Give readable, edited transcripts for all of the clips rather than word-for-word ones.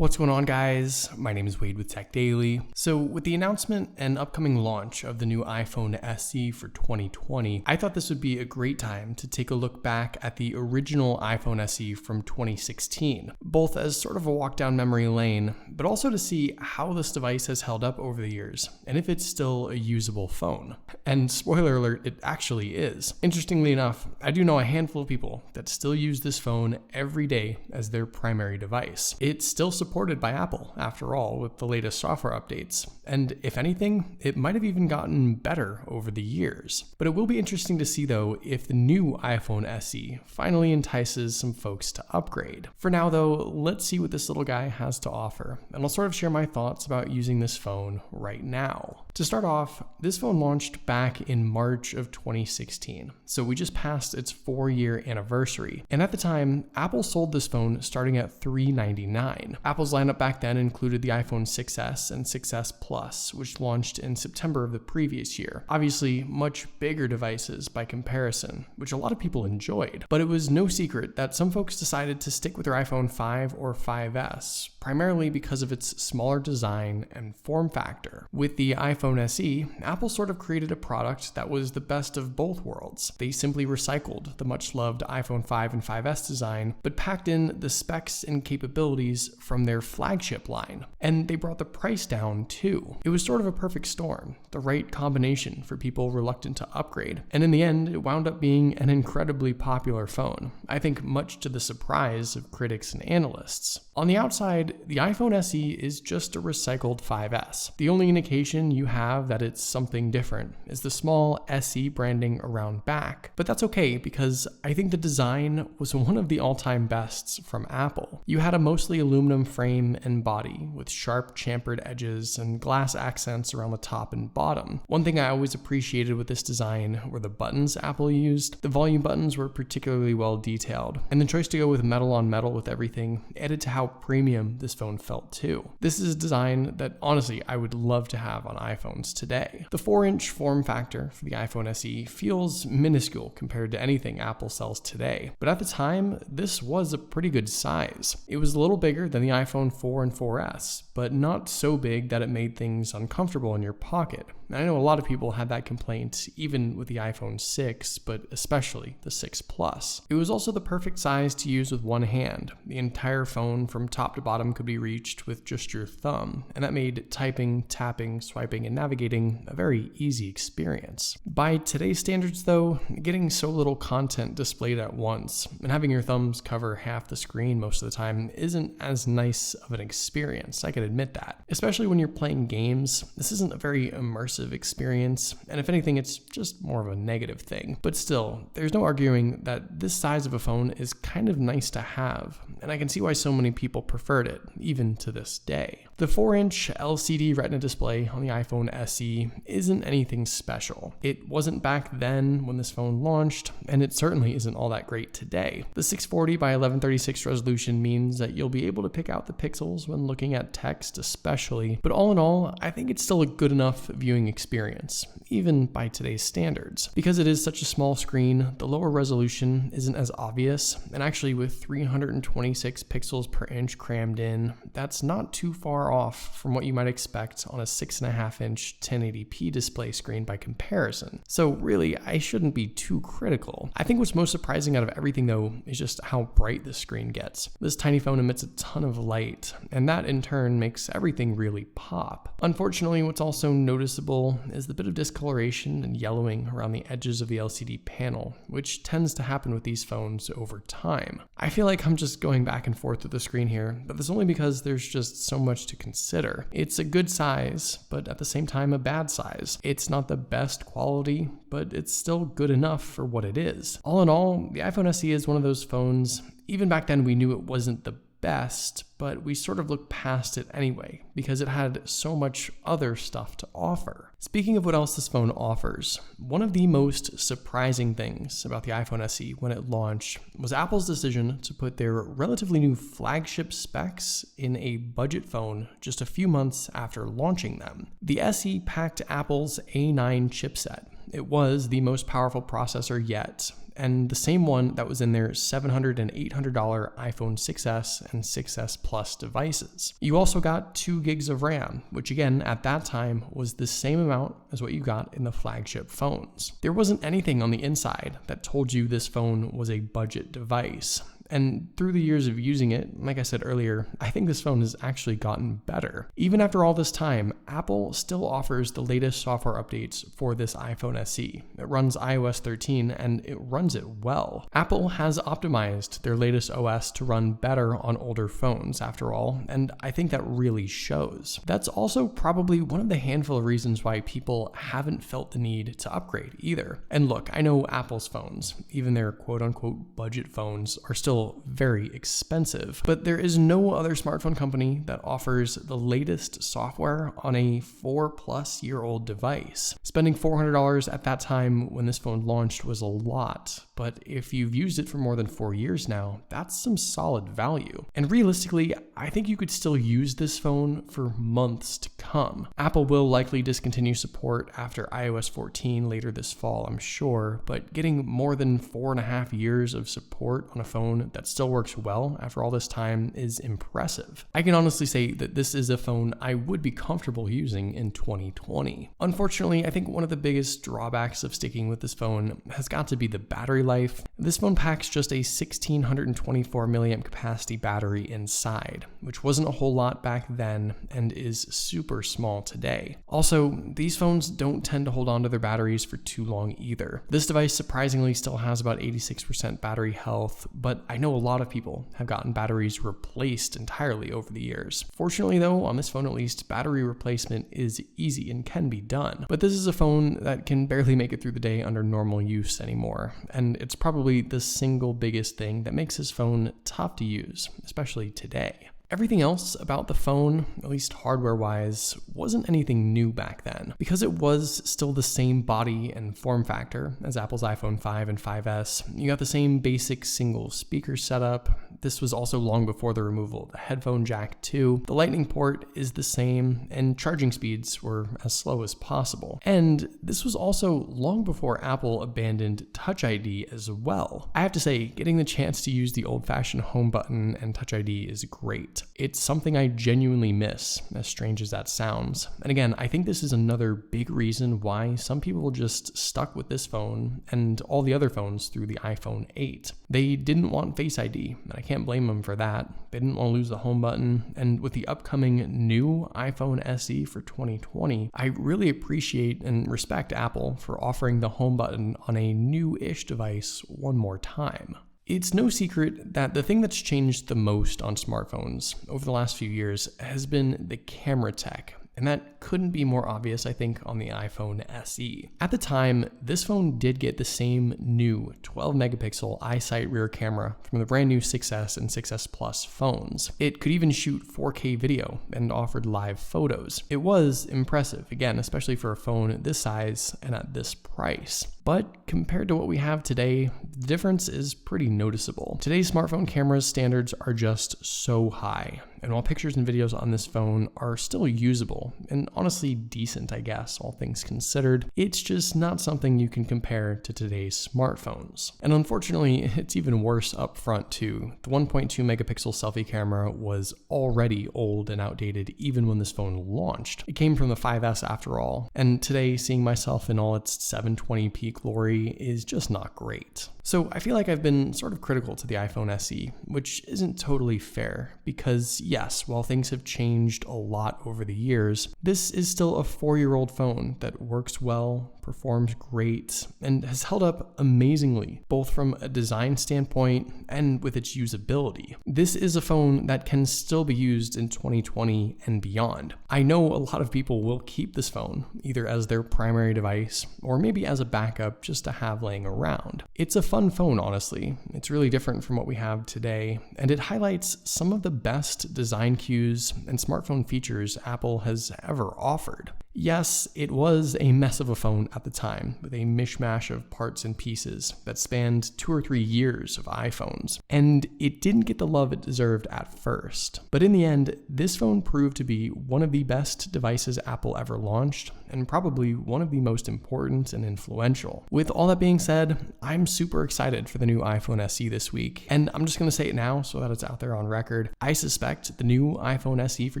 What's going on, guys? My name is Wade with TechDaily. So with the announcement and upcoming launch of the new iPhone SE for 2020, I thought this would be a great time to take a look back at the original iPhone SE from 2016, both as sort of a walk down memory lane, but also to see how this device has held up over the years and if it's still a usable phone. And spoiler alert, it actually is. Interestingly enough, I do know a handful of people that still use this phone every day as their primary device. It's still supported by Apple, after all, with the latest software updates. And if anything, it might have even gotten better over the years. But it will be interesting to see, though, if the new iPhone SE finally entices some folks to upgrade. For now, though, let's see what this little guy has to offer, and I'll sort of share my thoughts about using this phone right now. To start off, this phone launched back in March of 2016, so we just passed its 4-year anniversary. And at the time, Apple sold this phone starting at $399. Apple's lineup back then included the iPhone 6S and 6S Plus, which launched in September of the previous year. Obviously, much bigger devices by comparison, which a lot of people enjoyed. But it was no secret that some folks decided to stick with their iPhone 5 or 5S, primarily because of its smaller design and form factor. With the iPhone SE, Apple sort of created a product that was the best of both worlds. They simply recycled the much-loved iPhone 5 and 5S design, but packed in the specs and capabilities from their flagship line. And they brought the price down too. It was sort of a perfect storm, the right combination for people reluctant to upgrade. And in the end, it wound up being an incredibly popular phone, I think much to the surprise of critics and analysts. On the outside, the iPhone SE is just a recycled 5S. The only indication you have that it's something different is the small SE branding around back. But that's okay, because I think the design was one of the all-time bests from Apple. You had a mostly aluminum frame and body with sharp chamfered edges and glass accents around the top and bottom. One thing I always appreciated with this design were the buttons Apple used. The volume buttons were particularly well detailed, and the choice to go with metal on metal with everything added to how premium this phone felt too. This is a design that honestly I would love to have on iPhones today. The 4-inch form factor for the iPhone SE feels minuscule compared to anything Apple sells today, but at the time this was a pretty good size. It was a little bigger than the iPhone 4 and 4S, but not so big that it made things uncomfortable in your pocket. And I know a lot of people had that complaint even with the iPhone 6, but especially the 6 Plus. It was also the perfect size to use with one hand. The entire phone from top to bottom could be reached with just your thumb, and that made typing, tapping, swiping, and navigating a very easy experience. By today's standards, though, getting so little content displayed at once and having your thumbs cover half the screen most of the time isn't as nice of an experience, I can admit that. Especially when you're playing games, this isn't a very immersive experience, and if anything, it's just more of a negative thing. But still, there's no arguing that this size of a phone is kind of nice to have, and I can see why so many people preferred it, even to this day. The 4-inch LCD Retina display on the iPhone SE isn't anything special. It wasn't back then when this phone launched, and it certainly isn't all that great today. The 640 by 1136 resolution means that you'll be able to pick out the pixels when looking at text especially, but all in all, I think it's still a good enough viewing experience, even by today's standards. Because it is such a small screen, the lower resolution isn't as obvious, and actually with 326 pixels per inch crammed in, that's not too far off from what you might expect on a 6.5-inch 1080p display screen by comparison. So really, I shouldn't be too critical. I think what's most surprising out of everything, though, is just how bright the screen gets. This tiny phone emits a ton of light, and that in turn makes everything really pop. Unfortunately, what's also noticeable is the bit of discoloration and yellowing around the edges of the LCD panel, which tends to happen with these phones over time. I feel like I'm just going back and forth with the screen here, but that's only because there's just so much to consider. It's a good size, but at the same time a bad size. It's not the best quality, but it's still good enough for what it is. All in all, the iPhone SE is one of those phones, even back then we knew it wasn't the best, but we sort of looked past it anyway because it had so much other stuff to offer. Speaking of what else this phone offers, one of the most surprising things about the iPhone SE when it launched was Apple's decision to put their relatively new flagship specs in a budget phone just a few months after launching them. The SE packed Apple's A9 chipset. It was the most powerful processor yet, and the same one that was in their $700 and $800 iPhone 6s and 6s Plus devices. You also got 2 gigs of RAM, which again, at that time, was the same amount as what you got in the flagship phones. There wasn't anything on the inside that told you this phone was a budget device. And through the years of using it, like I said earlier, I think this phone has actually gotten better. Even after all this time, Apple still offers the latest software updates for this iPhone SE. It runs iOS 13 and it runs it well. Apple has optimized their latest OS to run better on older phones after all, and I think that really shows. That's also probably one of the handful of reasons why people haven't felt the need to upgrade either. And look, I know Apple's phones, even their quote-unquote budget phones, are still very expensive, but there is no other smartphone company that offers the latest software on a 4+ year old device. Spending $400 at that time when this phone launched was a lot, but if you've used it for more than 4 years now, that's some solid value. And realistically, I think you could still use this phone for months to come. Apple will likely discontinue support after iOS 14 later this fall, I'm sure, but getting more than 4.5 years of support on a phone that still works well after all this time is impressive. I can honestly say that this is a phone I would be comfortable using in 2020. Unfortunately, I think one of the biggest drawbacks of sticking with this phone has got to be the battery life. This phone packs just a 1624 milliamp capacity battery inside, which wasn't a whole lot back then and is super small today. Also, these phones don't tend to hold on to their batteries for too long either. This device surprisingly still has about 86% battery health, but I know a lot of people have gotten batteries replaced entirely over the years. Fortunately though, on this phone at least, battery replacement is easy and can be done. But this is a phone that can barely make it through the day under normal use anymore, and it's probably the single biggest thing that makes this phone tough to use, especially today. Everything else about the phone, at least hardware-wise, wasn't anything new back then. Because it was still the same body and form factor as Apple's iPhone 5 and 5S, you got the same basic single speaker setup. This was also long before the removal of the headphone jack too. The lightning port is the same, and charging speeds were as slow as possible. And this was also long before Apple abandoned Touch ID as well. I have to say, getting the chance to use the old-fashioned home button and Touch ID is great. It's something I genuinely miss, as strange as that sounds. And again, I think this is another big reason why some people just stuck with this phone and all the other phones through the iPhone 8. They didn't want Face ID, and I can't blame them for that. They didn't want to lose the home button, and with the upcoming new iPhone SE for 2020, I really appreciate and respect Apple for offering the home button on a new-ish device one more time. It's no secret that the thing that's changed the most on smartphones over the last few years has been the camera tech. And that couldn't be more obvious, I think, on the iPhone SE. At the time, this phone did get the same new 12 megapixel iSight rear camera from the brand new 6S and 6S Plus phones. It could even shoot 4K video and offered live photos. It was impressive, again, especially for a phone this size and at this price. But compared to what we have today, the difference is pretty noticeable. Today's smartphone camera standards are just so high. And while pictures and videos on this phone are still usable, and honestly decent, I guess, all things considered, it's just not something you can compare to today's smartphones. And unfortunately, it's even worse up front too. The 1.2 megapixel selfie camera was already old and outdated even when this phone launched. It came from the 5S after all, and today seeing myself in all its 720p glory is just not great. So I feel like I've been sort of critical to the iPhone SE, which isn't totally fair, because yes, while things have changed a lot over the years, this is still a 4-year-old phone that works well, performs great, and has held up amazingly, both from a design standpoint and with its usability. This is a phone that can still be used in 2020 and beyond. I know a lot of people will keep this phone, either as their primary device, or maybe as a backup just to have laying around. It's a fun phone, honestly. It's really different from what we have today, and it highlights some of the best design cues and smartphone features Apple has ever offered. Yes, it was a mess of a phone at the time, with a mishmash of parts and pieces that spanned 2 or 3 years of iPhones, and it didn't get the love it deserved at first. But in the end, this phone proved to be one of the best devices Apple ever launched, and probably one of the most important and influential. With all that being said, I'm super excited for the new iPhone SE this week, and I'm just going to say it now so that it's out there on record. I suspect the new iPhone SE for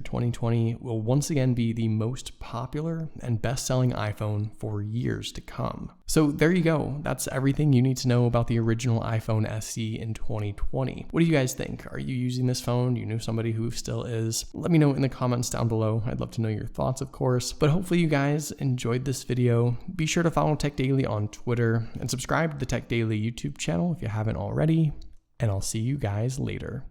2020 will once again be the most popular and best-selling iPhone for years to come. So there you go. That's everything you need to know about the original iPhone SE in 2020. What do you guys think? Are you using this phone? Do you know somebody who still is? Let me know in the comments down below. I'd love to know your thoughts, of course. But hopefully you guys enjoyed this video. Be sure to follow TechDaily on Twitter and subscribe to the TechDaily YouTube channel if you haven't already. And I'll see you guys later.